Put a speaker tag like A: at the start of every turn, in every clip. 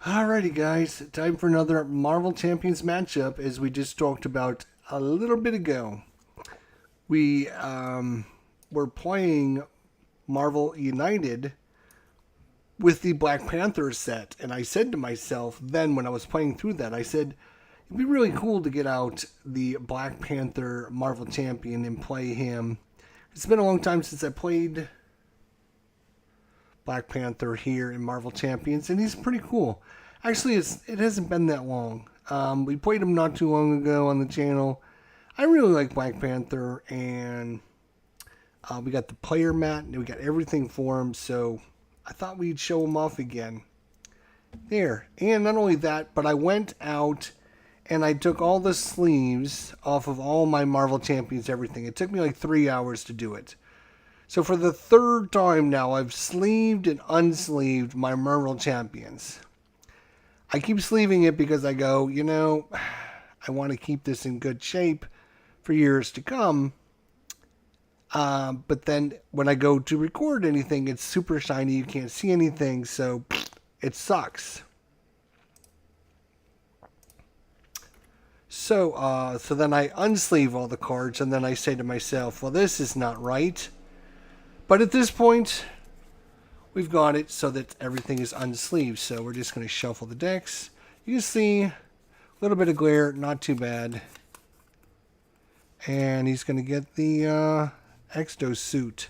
A: Alrighty, guys, time for another Marvel Champions matchup. As we just talked about a little bit ago, we were playing Marvel United with the Black Panther set, and I said to myself then when I was playing through that, I said it'd be really cool to get out the Black Panther Marvel Champion and play him. It's been a long time since I played Black Panther here in Marvel Champions, and he's pretty cool. Actually, it hasn't been that long. We played him not too long ago on the channel. I really like Black Panther, and we got the player mat, and we got everything for him, so I thought we'd show him off again. There. And not only that, but I went out and I took all the sleeves off of all my Marvel Champions, everything. It took me like 3 hours to do it. So for the third time now, I've sleeved and unsleeved my Marvel Champions. I keep sleeving it because I go, I want to keep this in good shape for years to come. But then when I go to record anything, it's super shiny. You can't see anything, so it sucks. So then I unsleeve all the cards, and then I say to myself, well, this is not right. But at this point, we've got it so that everything is unsleeved. So we're just going to shuffle the decks. You can see a little bit of glare, not too bad. And he's going to get the Exo suit.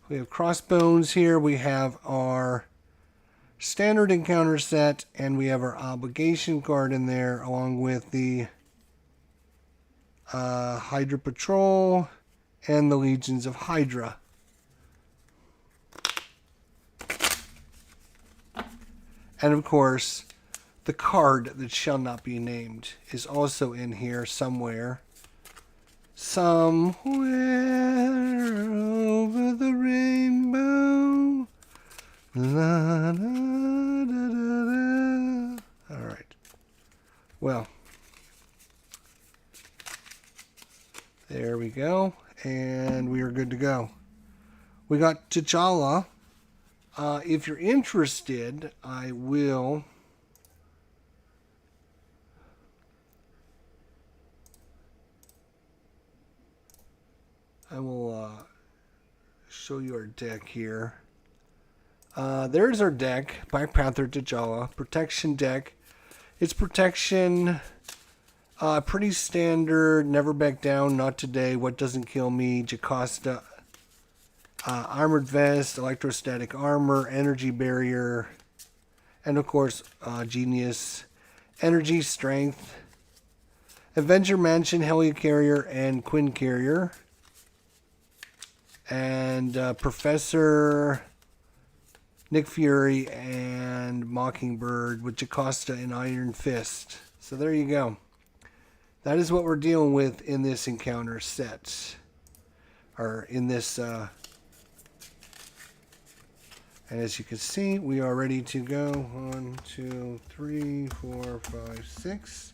A: We have Crossbones here. We have our standard encounter set. And we have our obligation card in there along with the Hydra Patrol and the Legions of Hydra. And of course, the card that shall not be named is also in here somewhere. Somewhere over the rainbow. La, da, da, da, da. All right. Well, there we go. And we are good to go. We got T'Challa. If you're interested, I will show you our deck here. There's our deck, Black Panther T'Challa, protection deck. It's protection, pretty standard, never back down, not today, what doesn't kill me, Jocasta. Armored vest, electrostatic armor, energy barrier, and of course, genius, energy, strength, Avenger Mansion, Helicarrier, and Quinn Carrier, and Professor Nick Fury and Mockingbird with Jocasta and Iron Fist. So there you go. That is what we're dealing with in this encounter set, or in this. And as you can see, we are ready to go. 1, 2, 3, 4, 5, 6.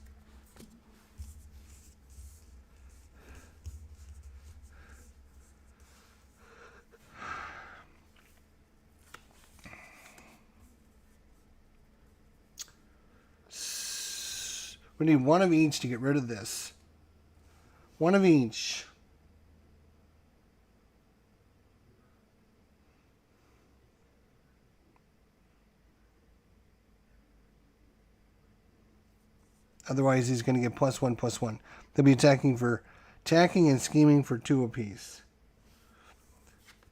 A: We need one of each to get rid of this. One of each. Otherwise, he's going to get +1/+1. They'll be attacking and scheming for 2 apiece.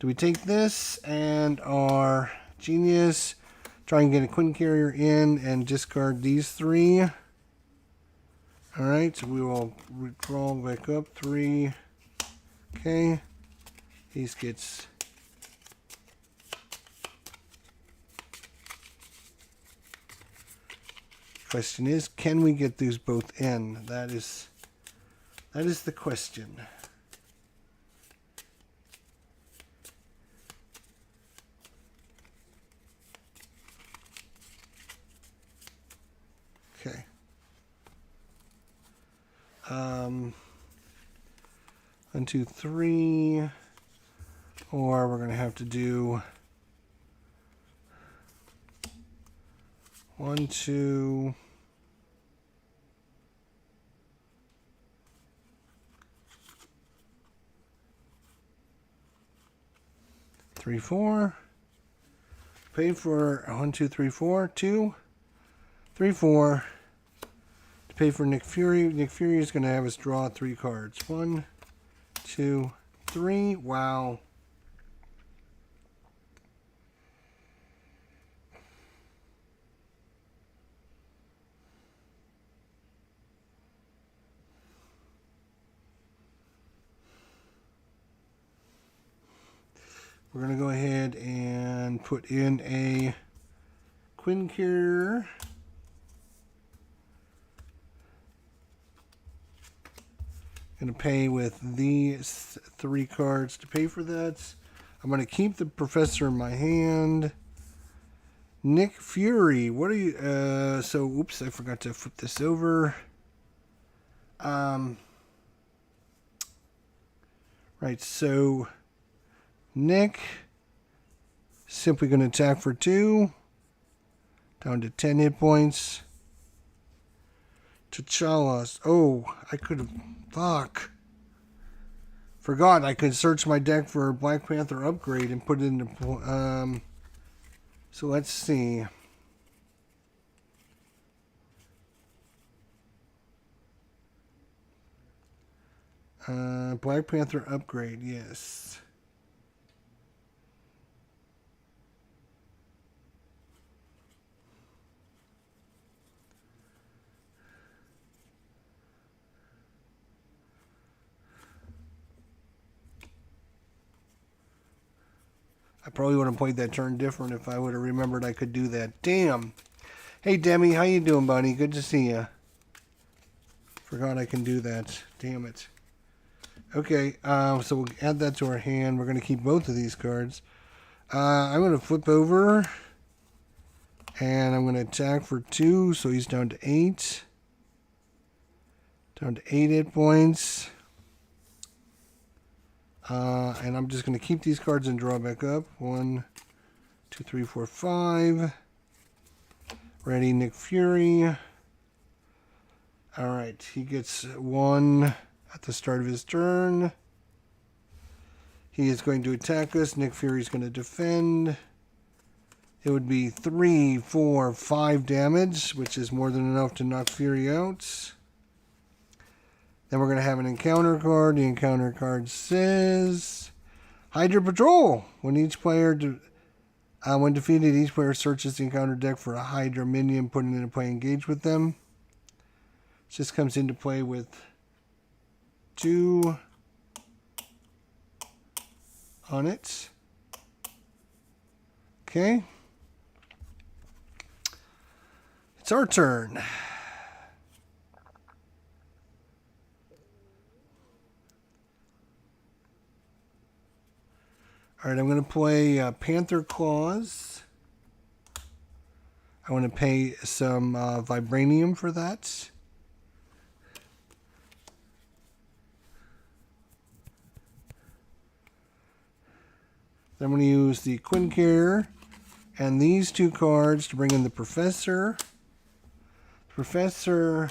A: Do we take this and our genius, try and get a Quinn Carrier in and discard these 3? All right, so we will crawl back up 3. Okay, he gets. Question is, can we get these both in? That is the question. Okay. 1, 2, 3, or we're going to have to do 1, 2, 3, 4. Pay for 1, 2, 3, 4. 2, 3, 4. To pay for Nick Fury. Nick Fury is going to have us draw 3 cards. 1, 2, 3. Wow. We're going to go ahead and put in a Quincure. Going to pay with these 3 cards to pay for that. I'm going to keep the Professor in my hand. Nick Fury, what are you... so, oops, I forgot to flip this over. Right, so... Nick, simply going to attack for 2. Down to 10 hit points. T'Challa's. Oh, I could have... Fuck. Forgot I could search my deck for Black Panther upgrade and put it into... so let's see. Black Panther upgrade, yes. I probably would have played that turn different if I would have remembered I could do that. Damn. Hey, Demi, how you doing, buddy? Good to see you. Forgot I can do that. Damn it. Okay, so we'll add that to our hand. We're going to keep both of these cards. I'm going to flip over. And I'm going to attack for 2, so he's down to 8. Down to 8 hit points. And I'm just going to keep these cards and draw back up. 1, 2, 3, 4, 5. Ready, Nick Fury. Alright, he gets 1 at the start of his turn. He is going to attack us. Nick Fury is going to defend. It would be 3, 4, 5 damage, which is more than enough to knock Fury out. Then we're going to have an encounter card. The encounter card says Hydra Patrol. When defeated, each player searches the encounter deck for a Hydra minion, putting it into play, engage with them. It just comes into play with 2 on it. Okay. It's our turn. All right, I'm going to play Panther Claws. I want to pay some Vibranium for that. Then I'm going to use the Quincure and these 2 cards to bring in the Professor. Professor...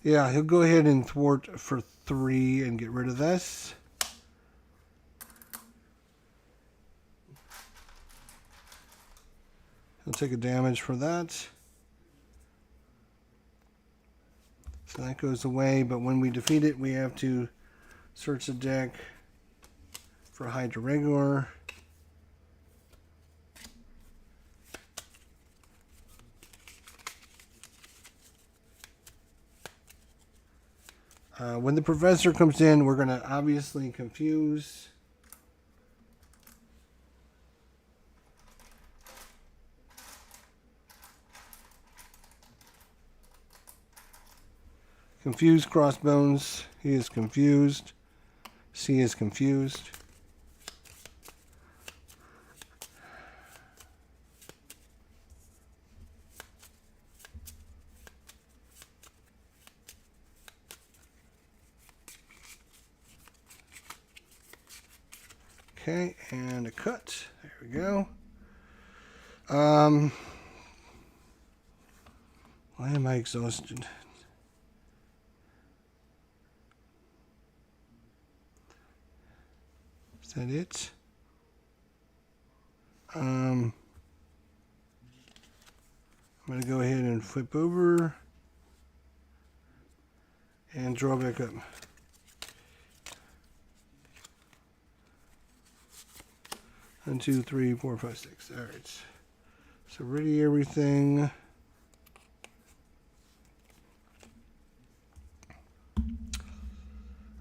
A: Yeah, he'll go ahead and thwart for 3 and get rid of this. He'll take a damage for that. So that goes away, but when we defeat it, we have to search the deck for Hydra Regular. When the Professor comes in, we're going to obviously confuse. Confuse Crossbones. He is confused. C is confused. Okay, and a cut. There we go. Why am I exhausted? Is that it? I'm going to go ahead and flip over and draw back up. One, two, three, four, five, six. All right. So ready everything.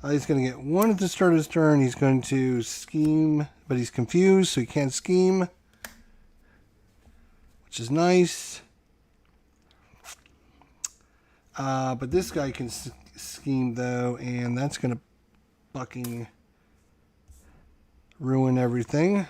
A: He's going to get one at the start of his turn. He's going to scheme, but he's confused, so he can't scheme, which is nice. But this guy can scheme, though, and that's going to fucking ruin everything.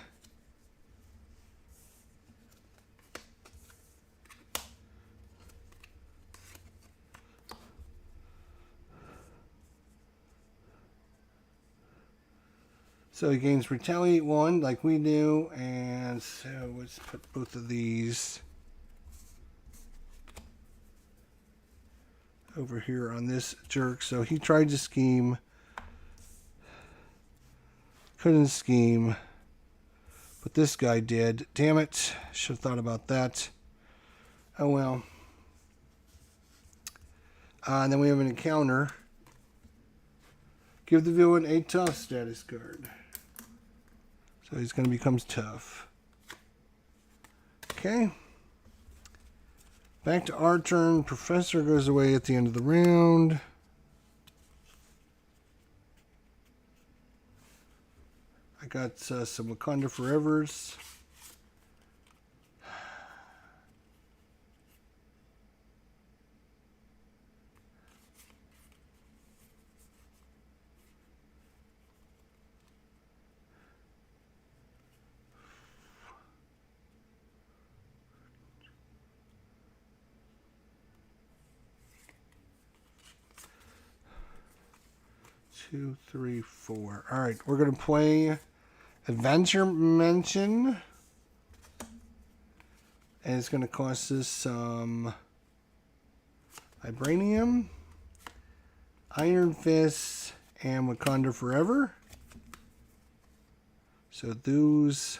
A: So he gains Retaliate 1 like we do, and so let's put both of these over here on this jerk. So he tried to scheme, couldn't scheme, but this guy did. Damn it, should have thought about that. Oh well. And then we have an encounter. Give the villain a tough status card. So he's going to become tough. Okay. Back to our turn. Professor goes away at the end of the round. I got some Wakanda Forevers. Two, three, four. All right, we're going to play Adventure Mansion. And it's going to cost us some Vibranium, Iron Fist, and Wakanda Forever. So those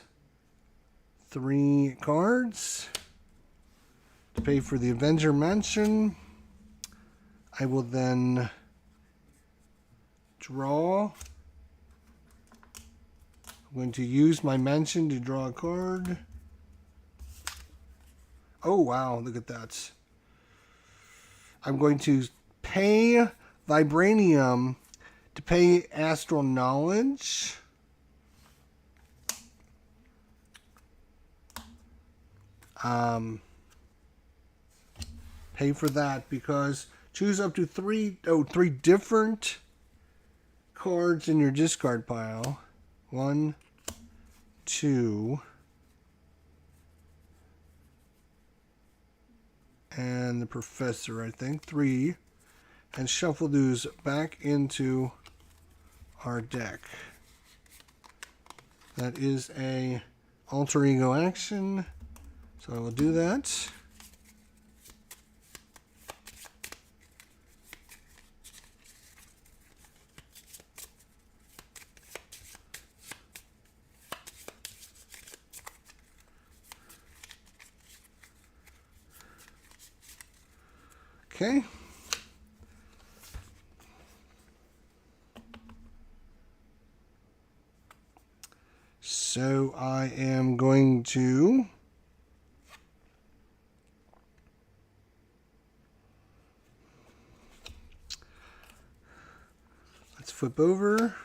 A: 3 cards to pay for the Avenger Mansion. I will then draw. I'm going to use my mansion to draw a card. Oh, wow, look at that. I'm going to pay Vibranium to pay Astral Knowledge. Pay for that because choose up to three different cards in your discard pile. 1, 2, and the Professor, I think, 3, and shuffle those back into our deck. That is a alter ego action, so I will do that. Okay. So I am going to let's flip over.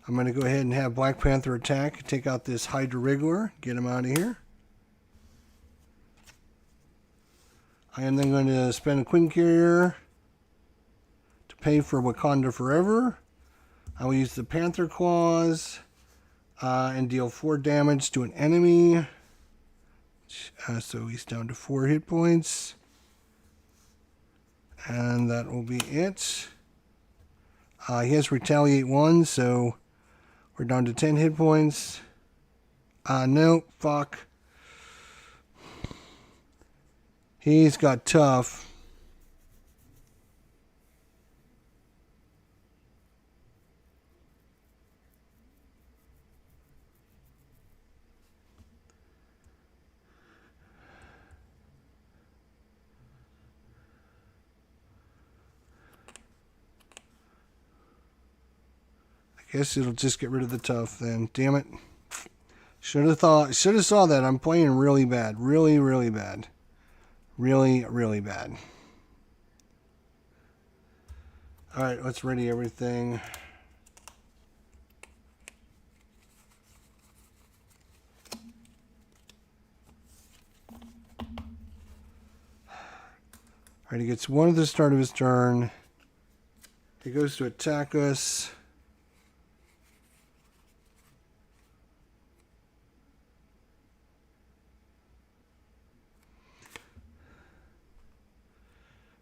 A: I'm going to go ahead and have Black Panther attack, take out this Hydra Wriggler, get him out of here. I am then going to spend a Queen Carrier to pay for Wakanda Forever. I will use the Panther Claws and deal 4 damage to an enemy. So he's down to 4 hit points. And that will be it. He has Retaliate 1, so We're down to 10 hit points. No, fuck. He's got tough. I guess it'll just get rid of the tough then. Damn it. Should have saw that. I'm playing really bad. Really, really bad. Really, really bad. Alright, let's ready everything. Alright, he gets one at the start of his turn. He goes to attack us.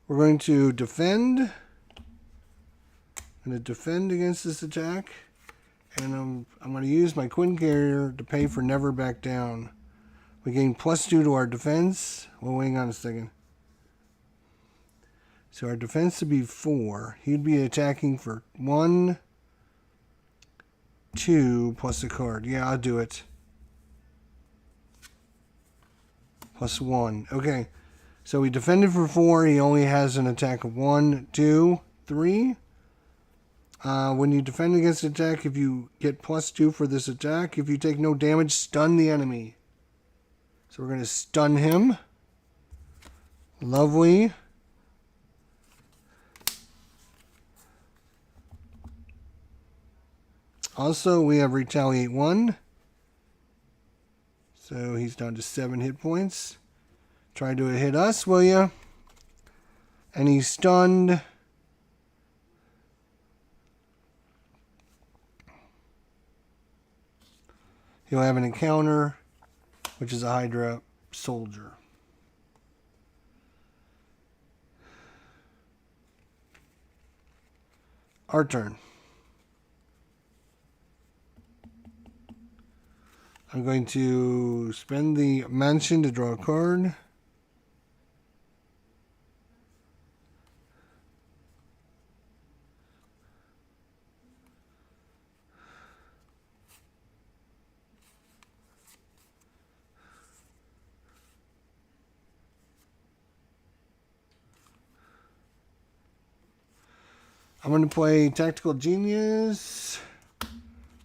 A: We're going to defend. I'm going to defend against this attack. And I'm going to use my Quinn Carrier to pay for Never Back Down. We gain +2 to our defense. Well, hang on a second. So our defense would be 4. He'd be attacking for 1, 2, plus a card. Yeah, I'll do it. +1. Okay. So we defended for 4. He only has an attack of 1, 2, 3. When you defend against attack, if you get +2 for this attack, if you take no damage, stun the enemy. So we're going to stun him. Lovely. Also, we have Retaliate 1. So he's down to 7 hit points. Try to hit us, will ya? And he's stunned. He'll have an encounter, which is a Hydra soldier. Our turn. I'm going to spend the mansion to draw a card. I'm going to play Tactical Genius.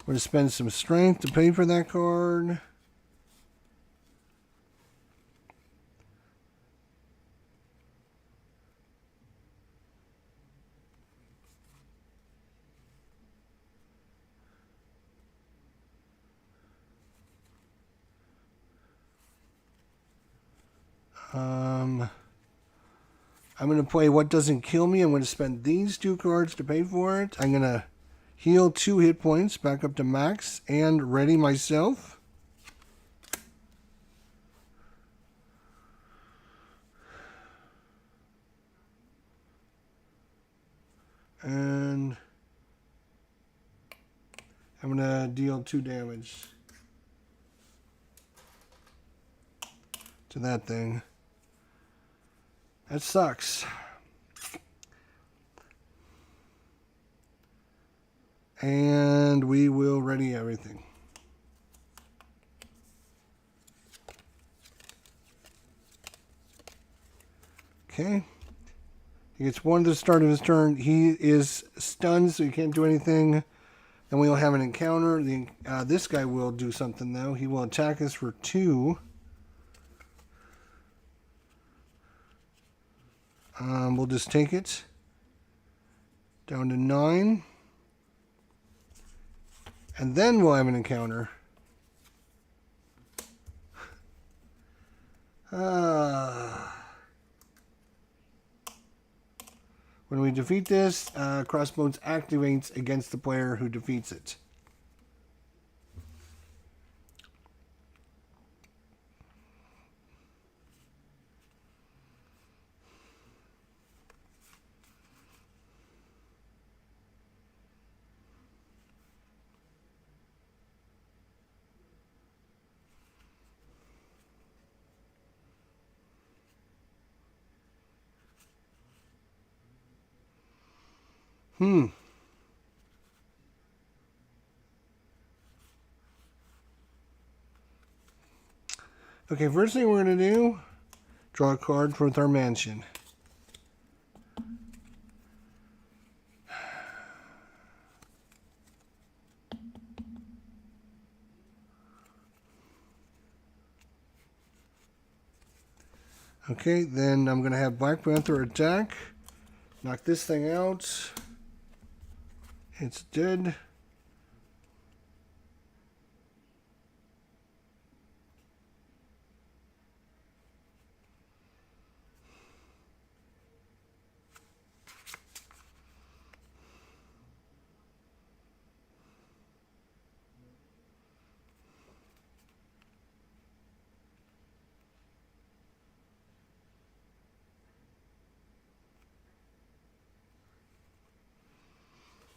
A: We're going to spend some strength to pay for that card. I'm going to play What Doesn't Kill Me. I'm going to spend these 2 cards to pay for it. I'm going to heal 2 hit points back up to max and ready myself. And I'm going to deal 2 damage to that thing. That sucks. And we will ready everything. Okay. He gets 1 at the start of his turn. He is stunned, so he can't do anything. Then we'll have an encounter. This guy will do something, though. He will attack us for 2. We'll just take it down to 9. And then we'll have an encounter. When we defeat this, Crossbones activates against the player who defeats it. Okay, first thing we're going to do, draw a card for our mansion. Okay, then I'm going to have Black Panther attack. Knock this thing out. It's dead.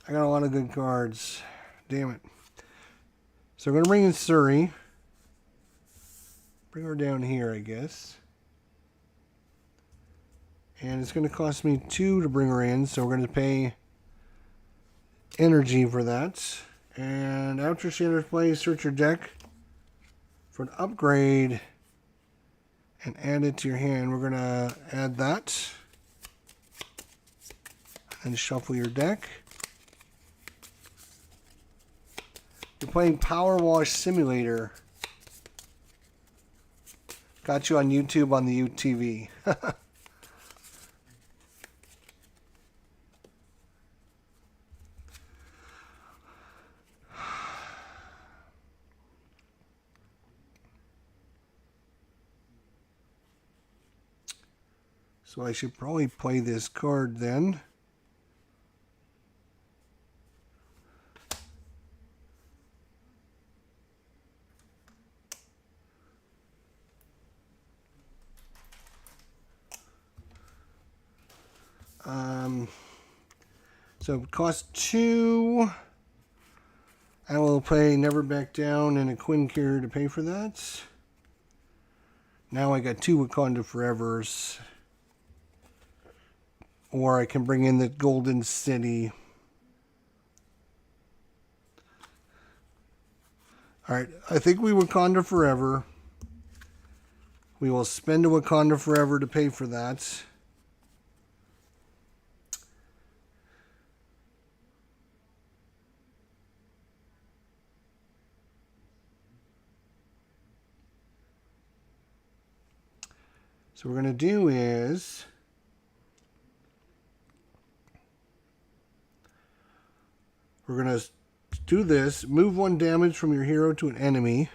A: I got a lot of good cards. Damn it. So we're going to bring in Surrey. Bring her down here, I guess. And it's going to cost me 2 to bring her in, so we're going to pay energy for that. And after she enters play, search your deck for an upgrade and add it to your hand. We're going to add that. And shuffle your deck. You're playing Power Wash Simulator. Got you on YouTube on the UTV. So I should probably play this card then. So it costs 2. I will play Never Back Down and a Quinn Cure to pay for that. Now I got 2 Wakanda Forevers. Or I can bring in the Golden City. Alright, I think we Wakanda Forever. We will spend a Wakanda Forever to pay for that. So what we're going to do is we're going to do this. Move 1 damage from your hero to an enemy.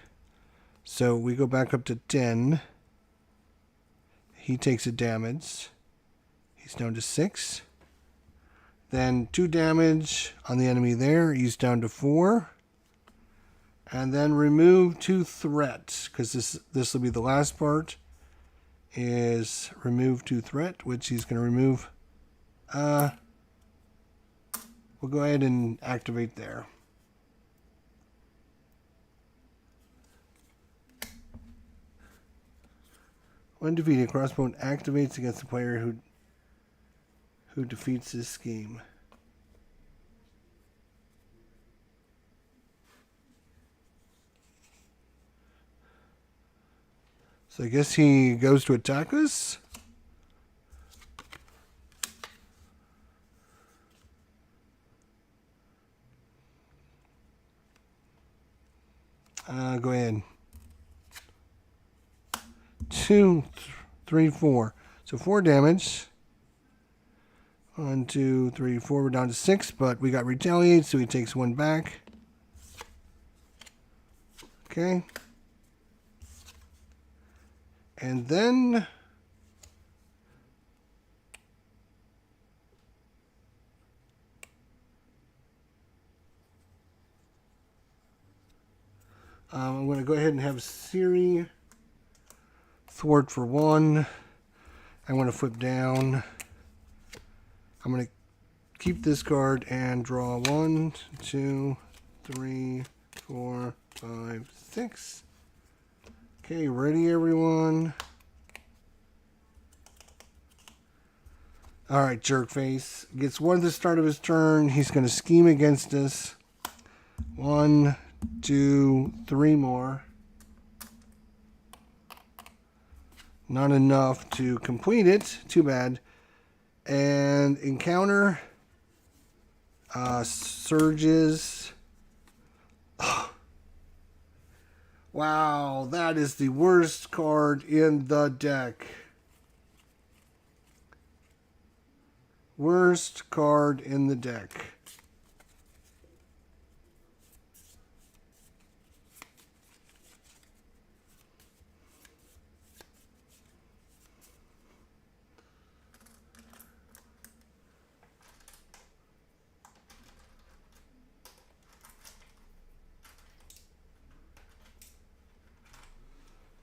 A: So we go back up to 10. He takes a damage. He's down to 6. Then 2 damage on the enemy there. He's down to 4. And then remove 2 threats, because this will be the last part. Is remove 2 threat, which he's going to remove. We'll go ahead and activate there. When defeated, Crossbone activates against the player who defeats this scheme. So I guess he goes to attack us. Go ahead. 2, 3, 4. So 4 damage. 1, 2, 3, 4. We're down to 6, but we got retaliate, so he takes 1 back. Okay. And then I'm going to go ahead and have Siri thwart for 1. I'm going to flip down. I'm going to keep this card and draw 1, 2, 3, 4, 5, 6. Okay, ready everyone? Alright, Jerkface. Gets one at the start of his turn. He's going to scheme against us. 1, 2, 3 more. Not enough to complete it. Too bad. And encounter. Surges. Wow, that is the worst card in the deck. Worst card in the deck.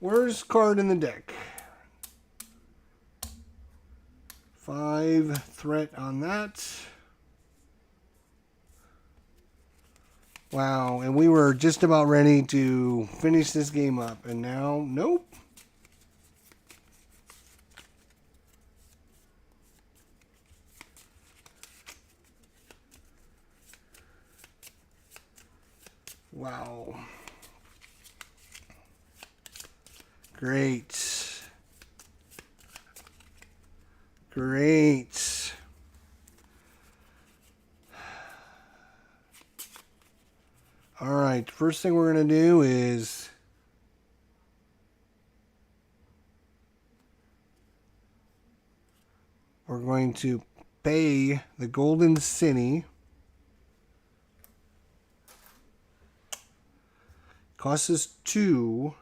A: Worst card in the deck. 5 threat on that. Wow, and we were just about ready to finish this game up, and now, nope. Wow. Great. Great. All right, first thing we're going to do is we're going to pay the Golden City. Costs us 2.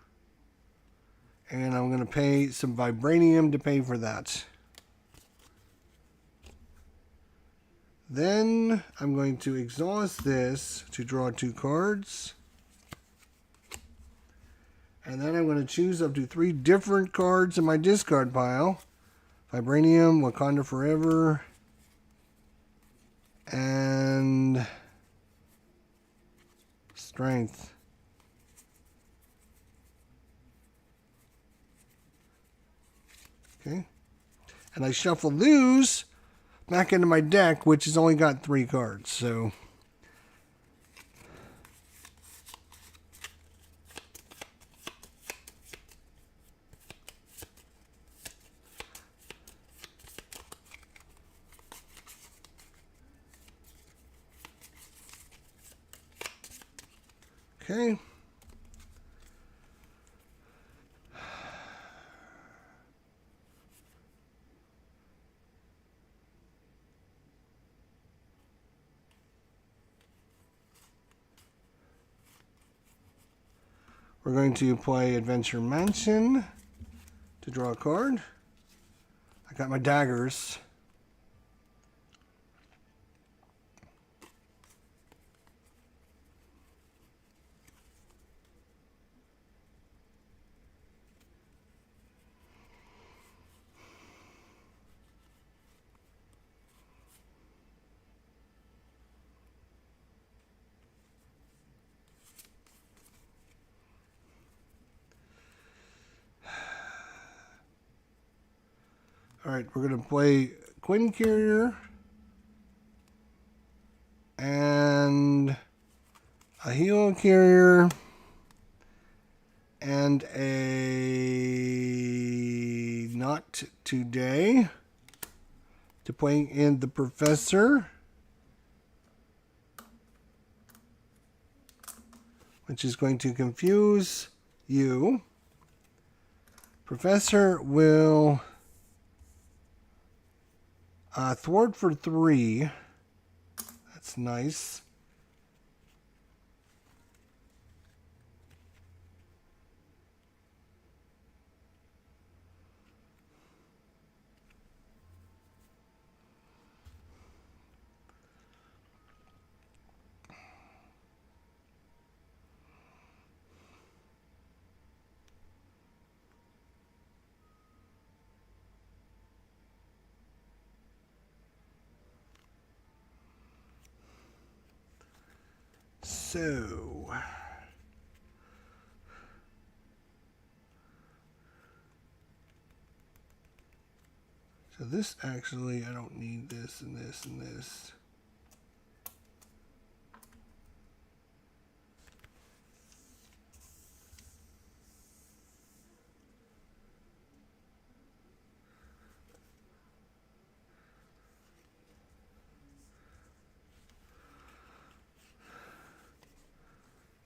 A: And I'm going to pay some Vibranium to pay for that. Then I'm going to exhaust this to draw 2 cards. And then I'm going to choose up to 3 different cards in my discard pile. Vibranium, Wakanda Forever, and Strength. Okay. And I shuffle those back into my deck, which has only got 3 cards. So okay. We're going to play Adventure Mansion to draw a card. I got my daggers. Alright, we're going to play Quinn Carrier and a Helo Carrier and a Not Today to play in the Professor, which is going to confuse you. Professor will thwart for 3. That's nice. So So this actually, I don't need this and this and this.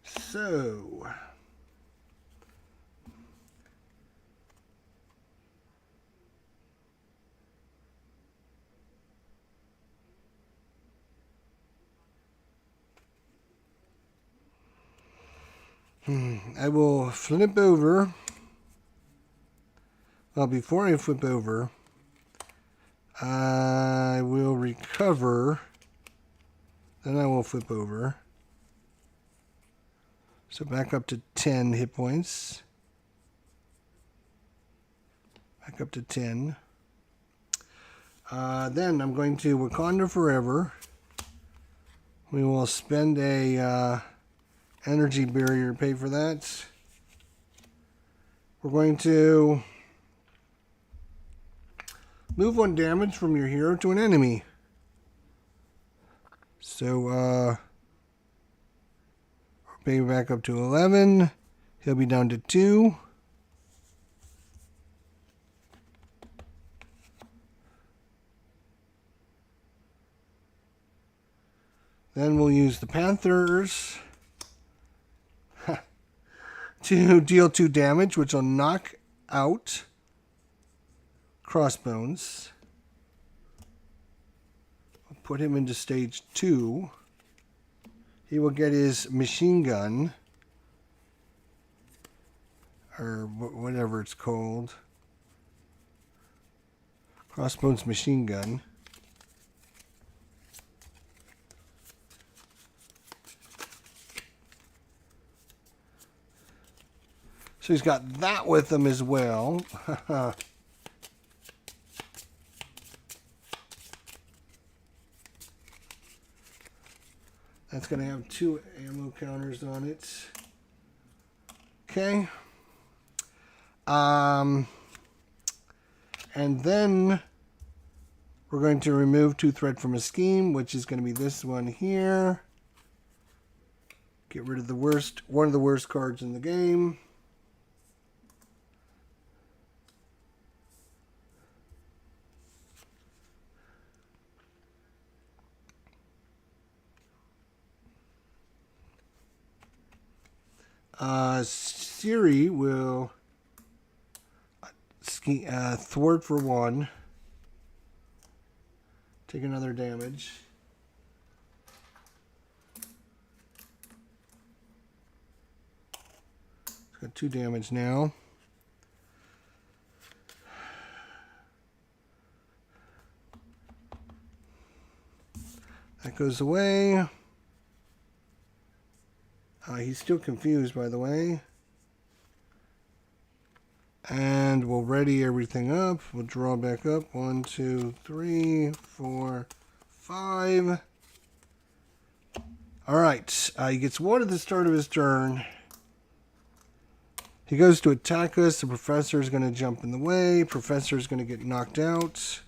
A: So I will flip over. Well, before I flip over, I will recover. Then I will flip over. So back up to 10 hit points. Back up to 10. Then I'm going to Wakanda Forever. We will spend a energy barrier to pay for that. We're going to move 1 damage from your hero to an enemy. So, pay back up to 11. He'll be down to 2. Then we'll use the Panthers to deal 2 damage, which will knock out Crossbones. I'll put him into stage 2. He will get his machine gun, or whatever it's called. Crossbones machine gun. So he's got that with him as well. That's going to have 2 ammo counters on it. Okay. And then we're going to remove 2 threat from a scheme, which is going to be this one here. Get rid of one of the worst cards in the game. Siri will thwart for 1. Take another damage. It's got 2 damage now. That goes away. He's still confused, by the way. And we'll ready everything up. We'll draw back up. 1, 2, 3, 4, 5. All right. He gets 1 at the start of his turn. He goes to attack us. The professor is going to jump in the way. Professor is going to get knocked out.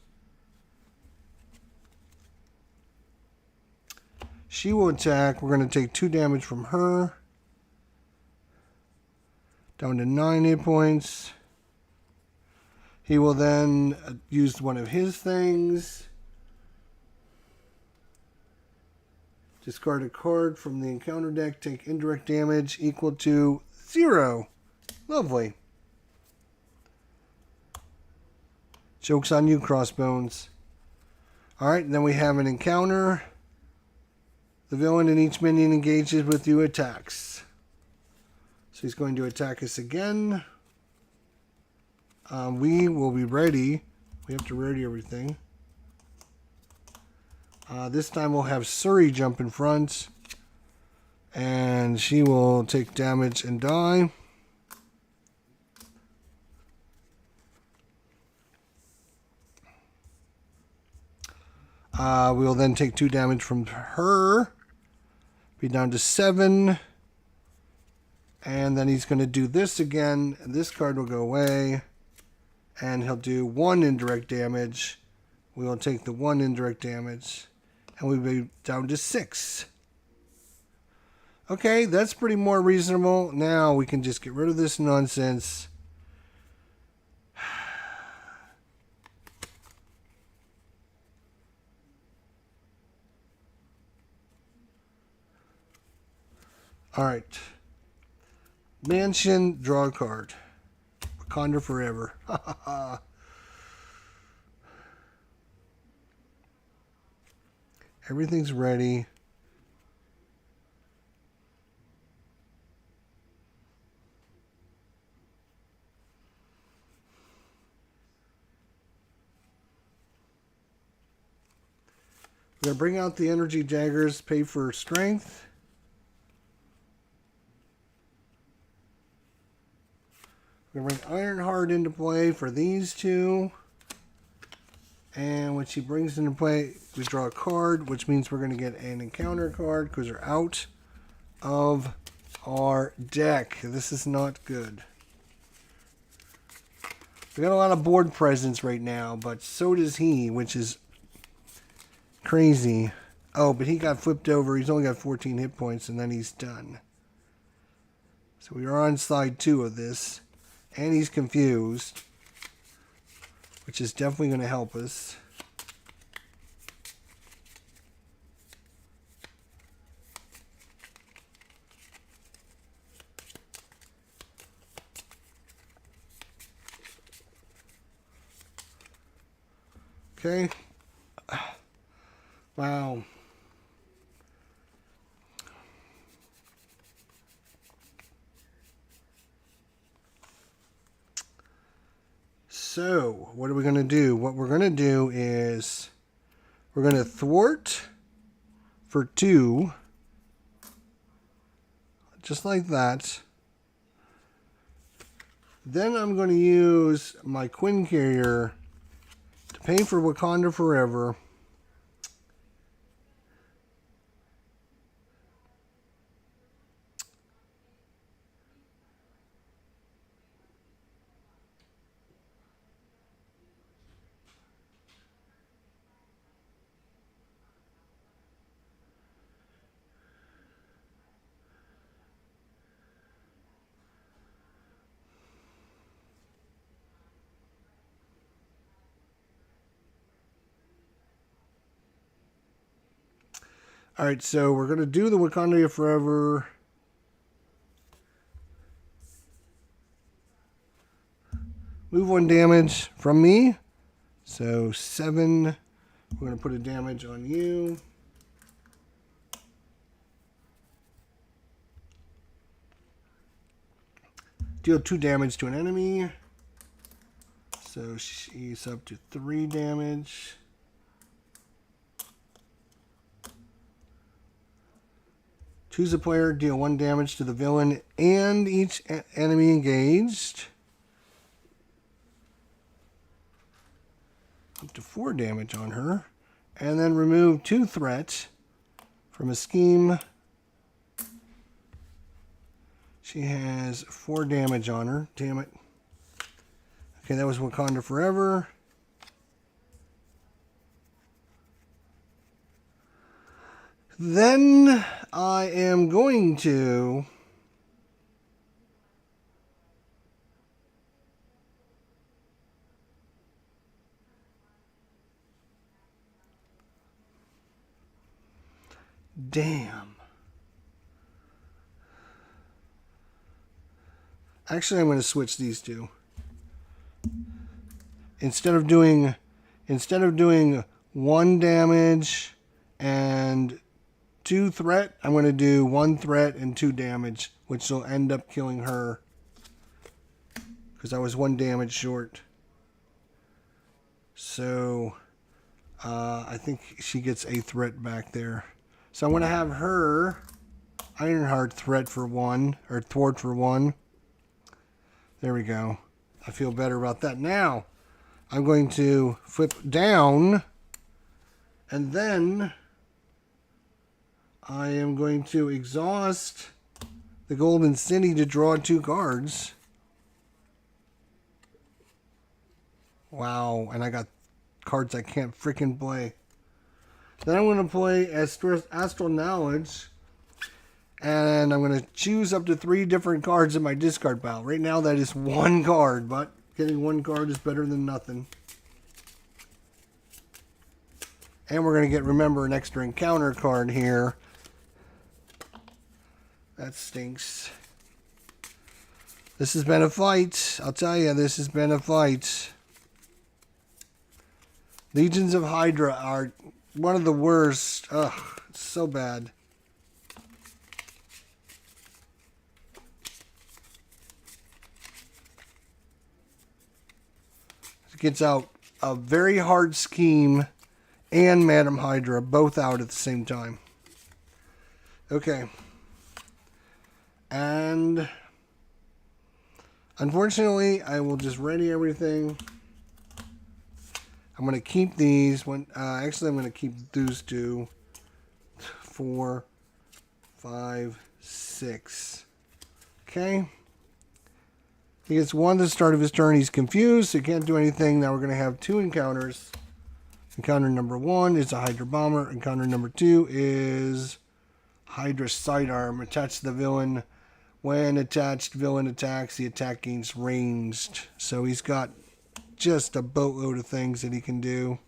A: She will attack. We're going to take 2 damage from her. Down to 9 hit points. He will then use one of his things. Discard a card from the encounter deck. Take indirect damage equal to 0. Lovely. Joke's on you, Crossbones. Alright, then we have an encounter. The villain and each minion engages with you attacks. So he's going to attack us again. We will be ready. We have to ready everything. This time we'll have Suri jump in front. And she will take damage and die. We'll then take 2 damage from her. Be down to 7. And then he's going to do this again. And this card will go away. And he'll do 1 indirect damage. We will take the 1 indirect damage. And we'll be down to 6. Okay, that's pretty more reasonable. Now we can just get rid of this nonsense. Alright. Mansion, draw a card. Wakanda forever. Everything's ready. We're going to bring out the energy daggers, pay for strength. We're going to bring Ironheart into play for these two. And when she brings into play, we draw a card, which means we're going to get an encounter card because they're out of our deck. This is not good. We got a lot of board presence right now, but so does he, which is crazy. Oh, but he got flipped over. He's only got 14 hit points, and then he's done. So we are on side 2 of this, and he's confused, which is definitely going to help us. Okay. Wow. So, what are we going to do? What we're going to do is we're going to thwart for 2. Just like that. Then I'm going to use my Quinn Carrier to pay for Wakanda Forever. Alright, so we're going to do the Wakanda Forever. Move 1 damage from me. So 7. We're going to put a damage on you. Deal 2 damage to an enemy. So she's up to 3 damage. Choose a player, deal 1 damage to the villain and each enemy engaged. Up to 4 damage on her. And then remove 2 threats from a scheme. She has 4 damage on her. Damn it. Okay, that was Wakanda Forever. Then I am going to damn. Actually, I'm going to switch these two. Instead of doing 1 damage and 2 threat, I'm going to do 1 threat and 2 damage, which will end up killing her because I was 1 damage short. So I think she gets a threat back there. So I'm going to have her Ironheart threat for 1, or thwart for 1. There we go. I feel better about that. Now I'm going to flip down, and then I am going to exhaust the Golden City to draw 2 cards. Wow, and I got cards I can't freaking play. Then I'm going to play Astral Knowledge. And I'm going to choose up to 3 different cards in my discard pile. Right now that is 1 card, but getting 1 card is better than nothing. And we're going to get, remember, an extra encounter card here. That stinks. This has been a fight. I'll tell you, this has been a fight. Legions of Hydra are one of the worst. Ugh, it's so bad. It gets out a very hard scheme and Madam Hydra both out at the same time. Okay. And unfortunately, I will just ready everything. I'm going to keep these. Actually, I'm going to keep those 2, 4, 5, 6. Okay. He gets 1 at the start of his turn. He's confused, so he can't do anything. Now we're going to have 2 encounters. Encounter number 1 is a Hydra Bomber. Encounter number 2 is Hydra Sidearm. Attached to the villain. When attached villain attacks, the attack gains ranged. So he's got just a boatload of things that he can do.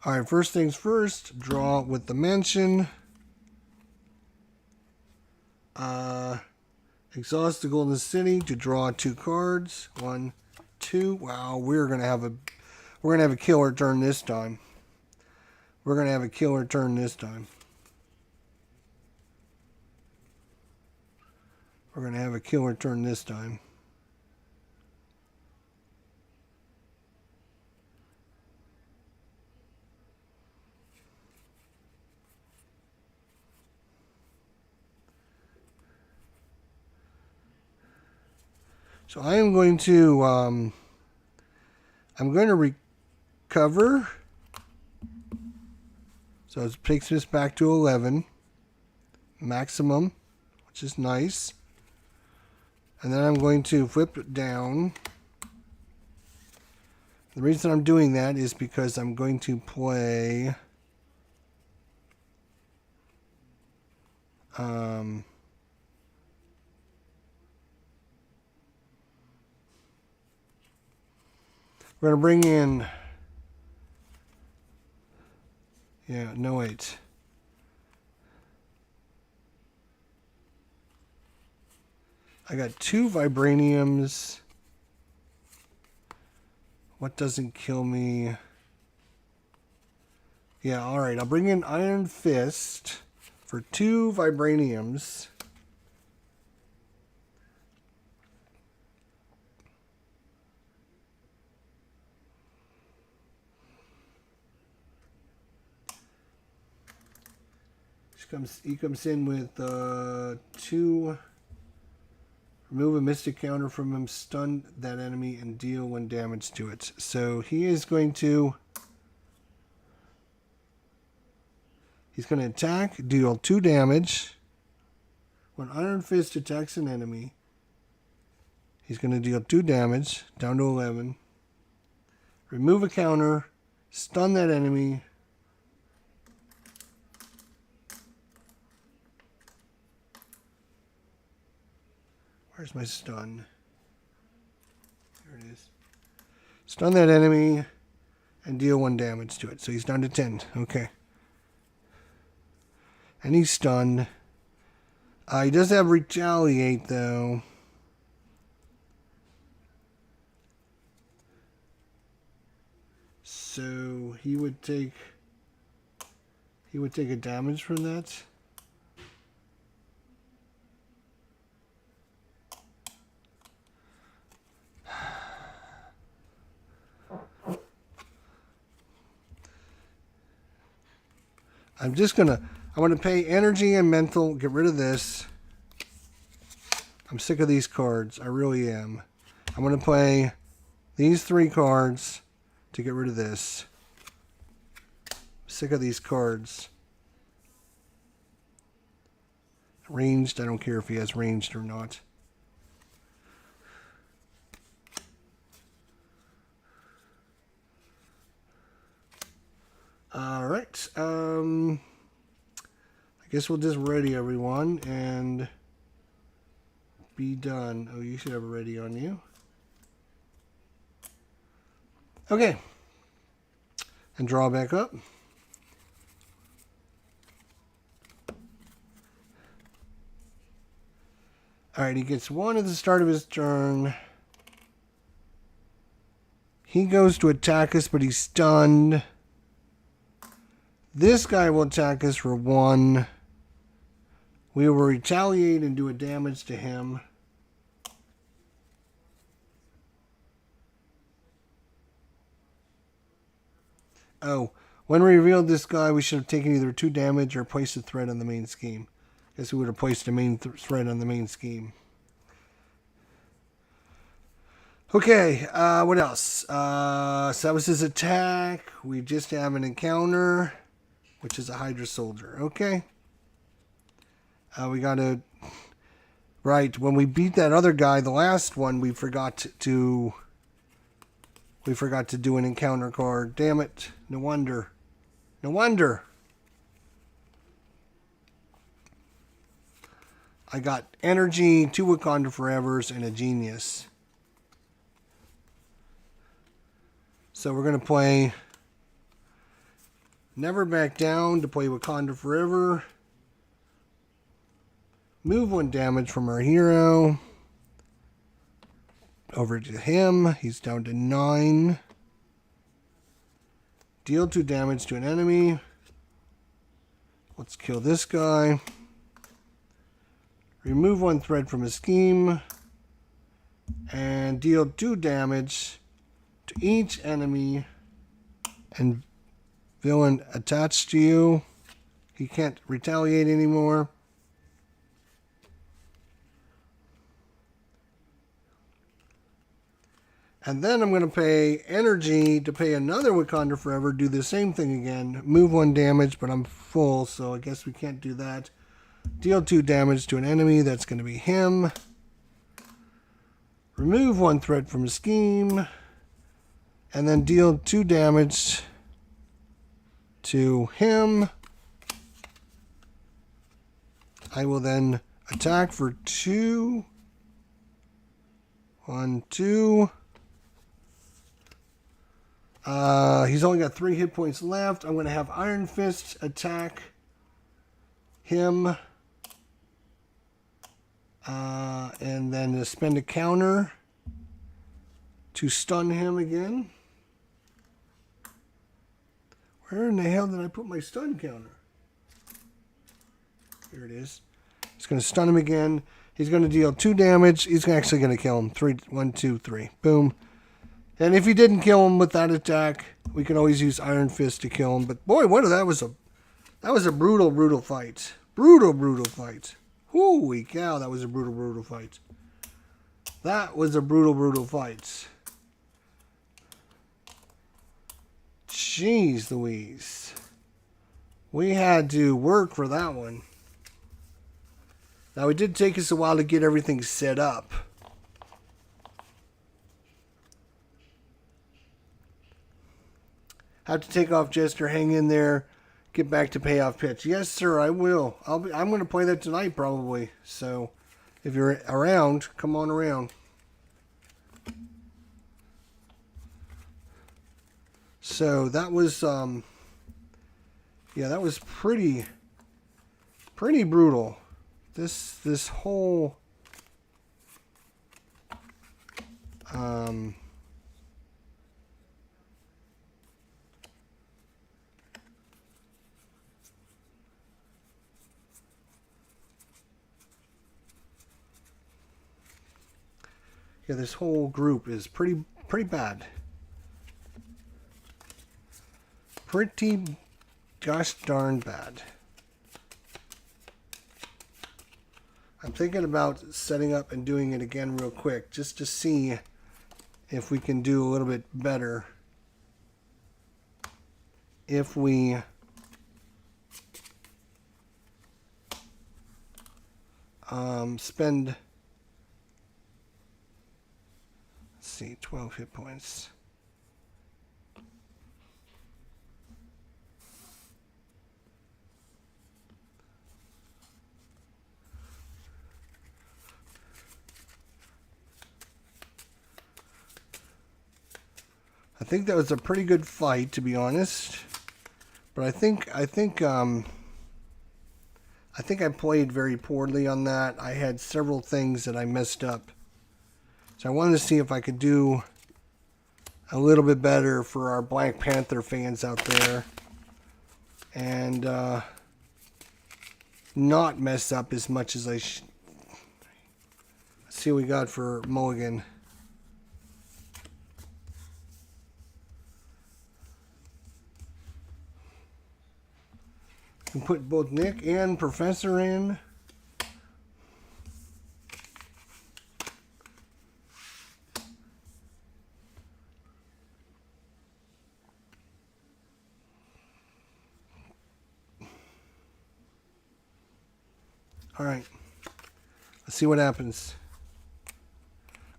A: Alright, first things first, draw with the mansion. Exhaust the Golden City to draw 2 cards. 1, 2. Wow, we're gonna have a killer turn this time. We're gonna have a killer turn this time. We're gonna have a killer turn this time. So I am going to recover. So it takes us back to 11 maximum, which is nice. And then I'm going to flip it down. The reason I'm doing that is because I'm going to play we're going to bring in, yeah, no wait. I got 2 vibraniums. What doesn't kill me? Yeah, alright. I'll bring in Iron Fist for 2 vibraniums. He comes in with 2. Remove a mystic counter from him, stun that enemy, and deal 1 damage to it. So he is going to... He's going to attack, deal 2 damage. When Iron Fist attacks an enemy, he's going to deal 2 damage, down to 11. Remove a counter, stun that enemy. Where's my stun? Here it is. Stun that enemy and deal 1 damage to it. So he's down to 10. Okay. And he's stunned. He does have retaliate though. So he would take a damage from that. I'm going to pay energy and mental, get rid of this. I'm sick of these cards. I really am. I'm going to play these 3 cards to get rid of this. sick of these cards. Ranged, I don't care if he has ranged or not. Alright, I guess we'll just ready everyone and be done. Oh, you should have a ready on you. Okay. And draw back up. Alright, he gets one at the start of his turn. He goes to attack us, but he's stunned. This guy will attack us for 1. We will retaliate and do a damage to him. Oh, when we revealed this guy, we should have taken either 2 damage or placed a threat on the main scheme. Guess we would have placed a main threat on the main scheme. Okay, what else? So that was his attack. We just have an encounter, which is a Hydra soldier. Okay. We got to... Right, when we beat that other guy, the last one, we forgot to... We forgot to do an encounter card. Damn it. No wonder. No wonder. I got energy, 2 Wakanda Forevers, and a genius. So we're going to play Never Back Down to play Wakanda Forever. Move 1 damage from our hero. Over to him. He's down to 9. Deal 2 damage to an enemy. Let's kill this guy. Remove 1 thread from his scheme. And deal 2 damage to each enemy and villain attached to you. He can't retaliate anymore. And then I'm going to pay energy to pay another Wakanda Forever, do the same thing again. Move 1 damage, but I'm full, so I guess we can't do that. Deal 2 damage to an enemy, that's going to be him. Remove 1 threat from his scheme. And then deal 2 damage to him. I will then attack for 2. 1, 2. He's only got 3 hit points left. I'm going to have Iron Fist attack him. And then spend a counter to stun him again. Where in the hell did I put my stun counter? Here it is. It's going to stun him again. He's going to deal 2 damage. He's actually going to kill him. 3, 1, 2, 3. Boom. And if he didn't kill him with that attack, we can always use Iron Fist to kill him. But boy, that was a brutal fight. Brutal fight. Holy cow, that was a brutal fight. That was a brutal fight. Jeez Louise. We had to work for that one. Now, it did take us a while to get everything set up. Have to take off Jester, hang in there, get back to payoff pitch. Yes, sir, I will. I'm going to play that tonight probably. So, if you're around, come on around. So that was, yeah, that was pretty brutal. This whole, yeah, this whole group is pretty bad. Pretty gosh darn bad. I'm thinking about setting up and doing it again real quick just to see if we can do a little bit better if we spend, let's see, 12 hit points. I think that was a pretty good fight, to be honest. But I think I played very poorly on that. I had several things that I messed up. So I wanted to see if I could do a little bit better for our Black Panther fans out there. And not mess up as much as I should. Let's see what we got for Mulligan. We can put both Nick and Professor in. All right. Let's see what happens.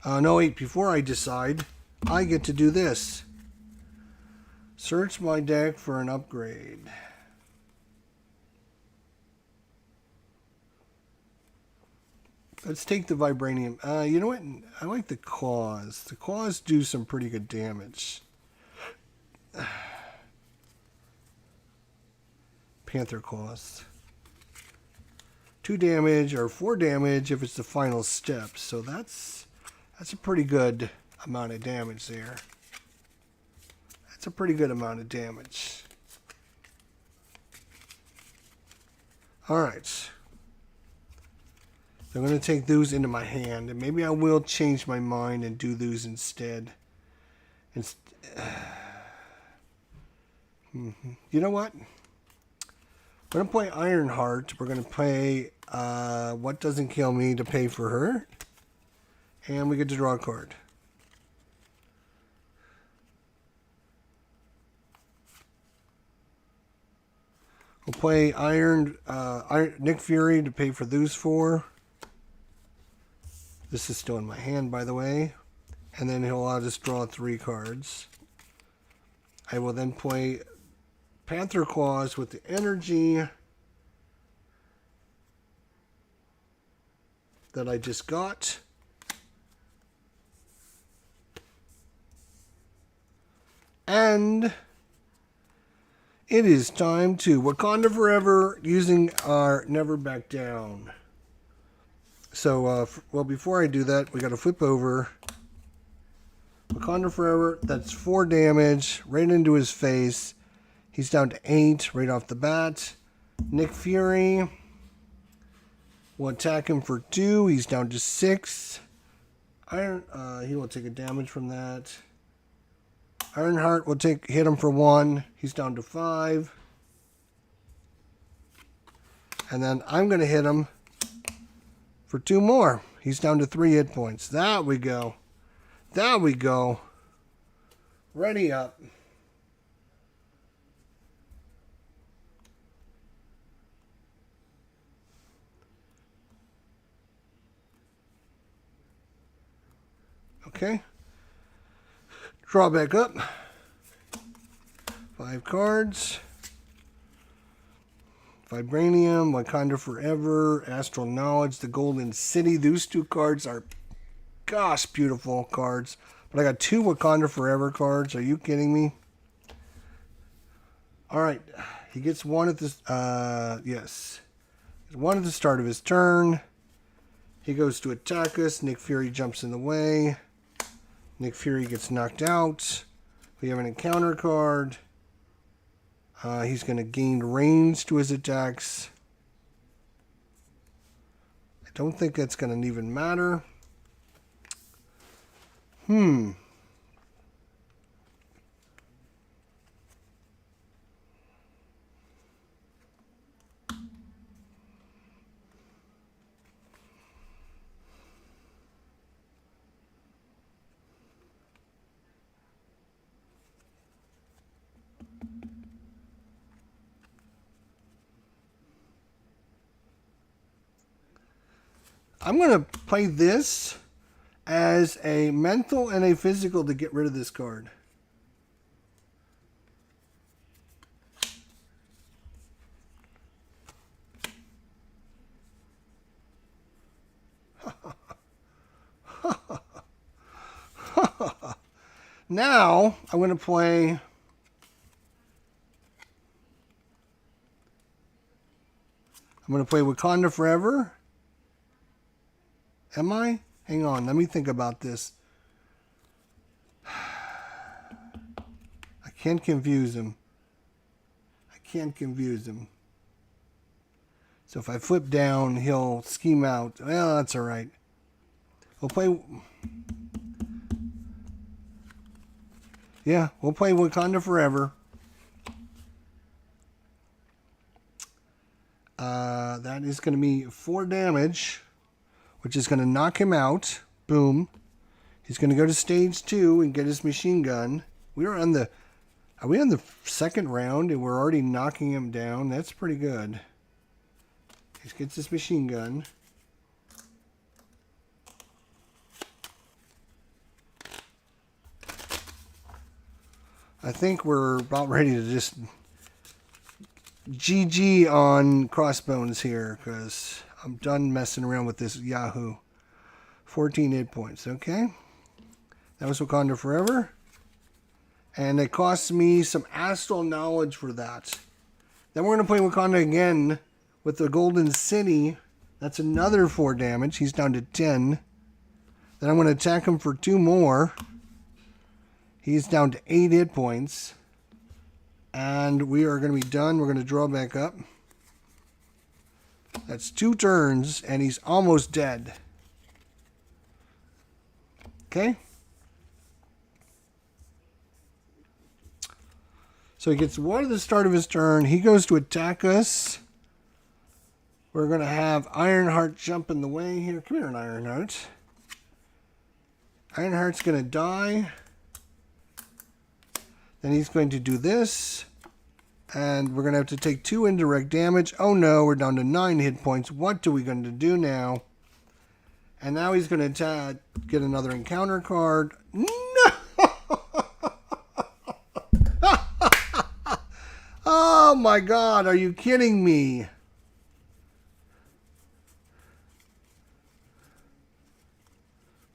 A: No, wait. Before I decide, I get to do this. Search my deck for an upgrade. Let's take the Vibranium. You know what? I like the Claws. The Claws do some pretty good damage. Panther Claws. 2 damage or 4 damage if it's the final step. So that's a pretty good amount of damage there. That's a pretty good amount of damage. All right. So I'm going to take those into my hand, and maybe I will change my mind and do those instead. You know what? We're going to play Ironheart. We're going to play What Doesn't Kill Me to pay for her. And we get to draw a card. We'll play Nick Fury to pay for those 4. This is still in my hand, by the way. And then he'll allow us draw 3 cards. I will then play Panther Claws with the energy that I just got. And it is time to Wakanda Forever using our Never Back Down. So, well, before I do that, we got to flip over. Wakanda Forever, that's 4 damage right into his face. He's down to 8 right off the bat. Nick Fury will attack him for 2. He's down to 6. He will take a damage from that. Ironheart will hit him for 1. He's down to 5. And then I'm going to hit him for 2 more. He's down to 3 hit points. There we go. There we go. Ready up. Okay. Draw back up. 5 cards. Vibranium, Wakanda Forever, Astral Knowledge, The Golden City. Those 2 cards are, gosh, beautiful cards. But I got 2 Wakanda Forever cards. Are you kidding me? All right. He gets 1 at the, yes. 1 at the start of his turn. He goes to attack us. Nick Fury jumps in the way. Nick Fury gets knocked out. We have an encounter card. He's going to gain range to his attacks. I don't think that's going to even matter. I'm going to play this as a mental and a physical to get rid of this card. Now, I'm going to play... I'm going to play Wakanda Forever. Am I? Hang on, let me think about this. I can't confuse him. So if I flip down, he'll scheme out. Well, that's all right. We'll play... Yeah, we'll play Wakanda Forever. That is going to be 4 damage, which is going to knock him out. Boom. He's going to go to stage 2 and get his machine gun. Are we on the second round and we're already knocking him down? That's pretty good. He gets his machine gun. I think we're about ready to just GG on Crossbones here, because I'm done messing around with this Yahoo. 14 hit points, okay? That was Wakanda Forever. And it costs me some astral knowledge for that. Then we're going to play Wakanda again with the Golden City. That's another 4 damage. He's down to 10. Then I'm going to attack him for 2 more. He's down to 8 hit points. And we are going to be done. We're going to draw back up. That's 2 turns, and he's almost dead. Okay? So he gets 1 at the start of his turn. He goes to attack us. We're going to have Ironheart jump in the way here. Come here, Ironheart. Ironheart's going to die. Then he's going to do this. And we're going to have to take 2 indirect damage. Oh no, we're down to 9 hit points. What are we going to do now? And now he's going to get another encounter card. No! Oh my God, are you kidding me?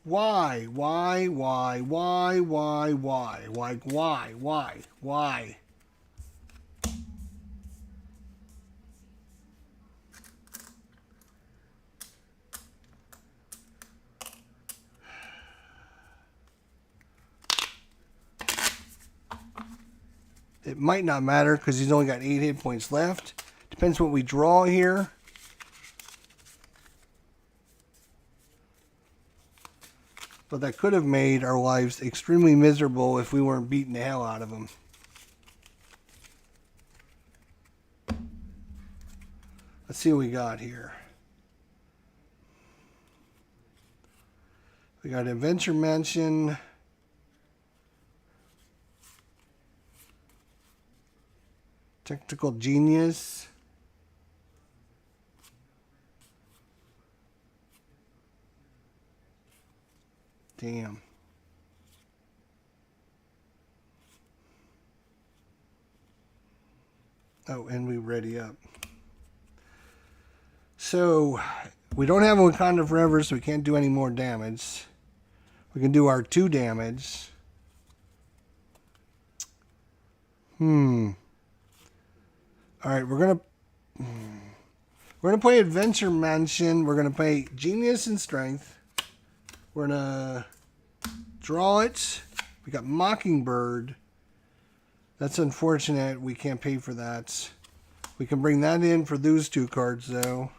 A: Why? Like, why? It might not matter because he's only got 8 hit points left. Depends what we draw here. But that could have made our lives extremely miserable if we weren't beating the hell out of him. Let's see what we got here. We got Adventure Mansion. Technical Genius. Damn. Oh, and we ready up. So, we don't have Wakanda Forever, so we can't do any more damage. We can do our 2 damage. Alright, we're gonna play Adventure Mansion. We're gonna play Genius and Strength. We're gonna draw it. We got Mockingbird. That's unfortunate. We can't pay for that. We can bring that in for those 2 cards, though.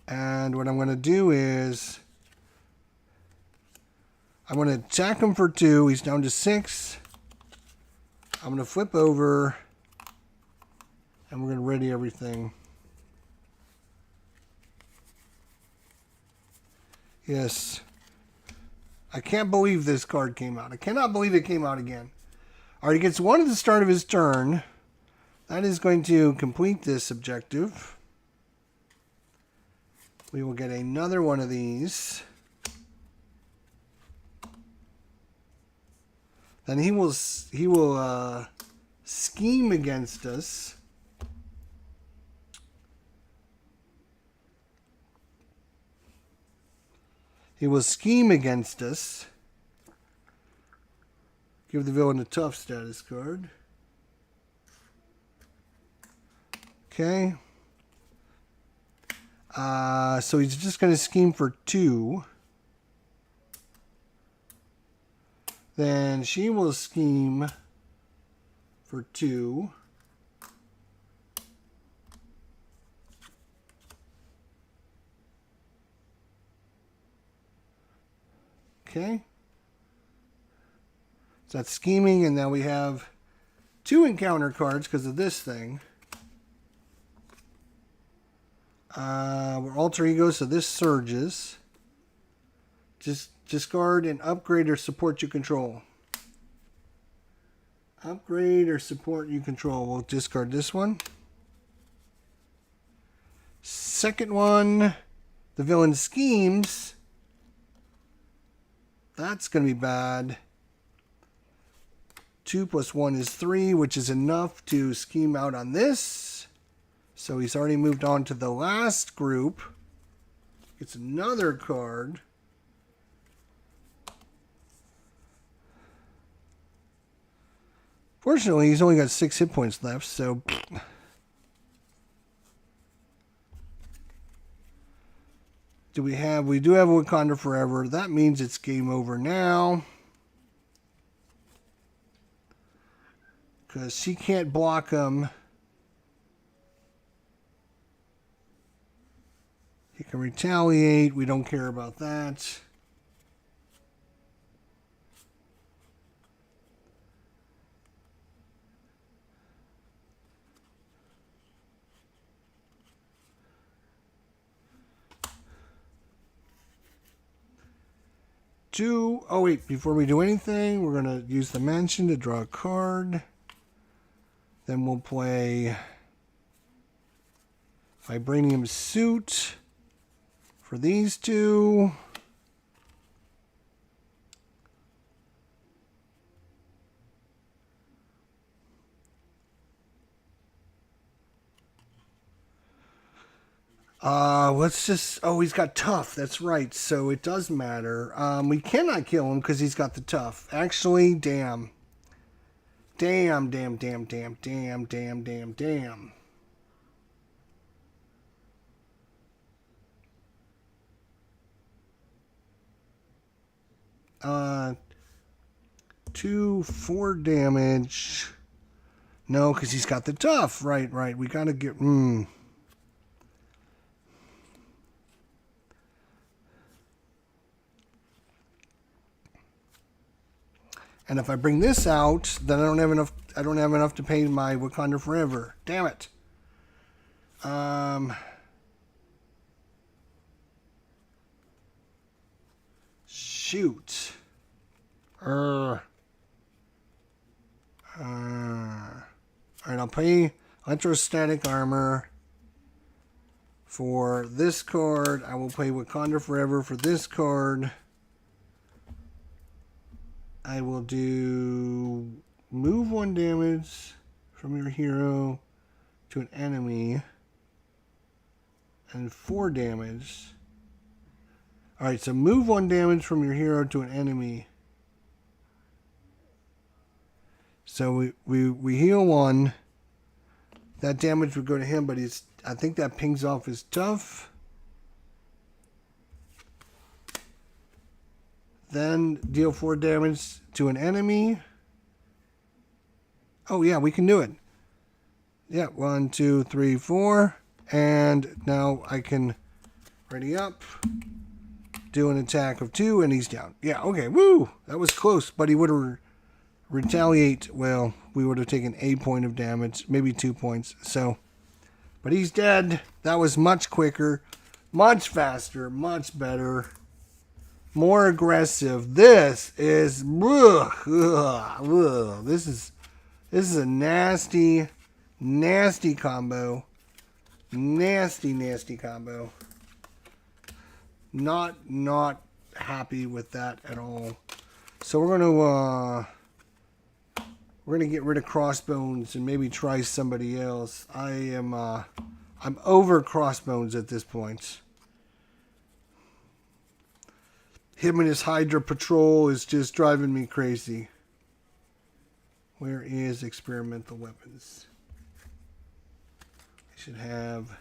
A: And what I'm going to do is I'm going to attack him for 2. He's down to 6. I'm going to flip over. And we're going to ready everything. Yes. I can't believe this card came out. I cannot believe it came out again. Alright, he gets 1 at the start of his turn. That is going to complete this objective. We will get another one of these. Then he will scheme against us. He will scheme against us. Give the villain a tough status card. Okay. So he's just going to scheme for 2. Then she will scheme for 2. Okay. So that's scheming, and now we have 2 encounter cards because of this thing. We're alter ego, so this surges. Just discard and upgrade or support you control. Upgrade or support you control. We'll discard this one. Second one, the villain schemes. That's going to be bad. 2 + 1 is 3, which is enough to scheme out on this. So he's already moved on to the last group. Gets another card. Fortunately, he's only got 6 hit points left, so... We do have Wakanda Forever. That means it's game over now. Because she can't block him. He can retaliate. We don't care about that. Oh wait, before we do anything, we're going to use the mansion to draw a card. Then we'll play Vibranium Suit for these 2. Let's just... Oh, he's got tough. That's right. So it does matter. We cannot kill him because he's got the tough. Actually, damn. Damn. 2, 4 damage. No, because he's got the tough. Right. We gotta get... And if I bring this out, then I don't have enough to pay my Wakanda Forever. Damn it. Shoot. Alright, I'll pay Electrostatic Armor for this card. I will pay Wakanda Forever for this card. I will do move 1 damage from your hero to an enemy and 4 damage. Alright, so move 1 damage from your hero to an enemy. So we heal 1. That damage would go to him, but I think that pings off his tough. Then deal 4 damage to an enemy. Oh yeah, we can do it. Yeah, 1, 2, 3, 4. And now I can ready up. Do an attack of 2 and he's down. Yeah, okay, woo! That was close, but he would have retaliate. Well, we would have taken a point of damage, maybe 2 points. So, but he's dead. That was much quicker, much faster, much better. More aggressive. This is this is a nasty Nasty combo. Nasty, nasty combo. Not happy with that at all. So we're gonna get rid of Crossbones and maybe try somebody else. I'm over Crossbones at this point. Him and his Hydra Patrol is just driving me crazy. Where is experimental weapons? I should have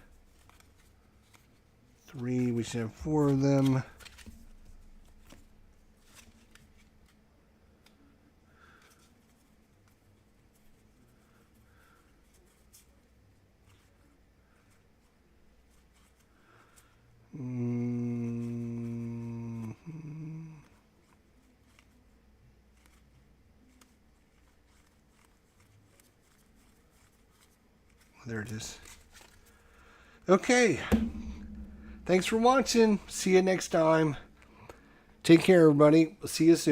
A: 3. We should have 4 of them. There it is. Okay. Thanks for watching. See you next time. Take care, everybody. We'll see you soon.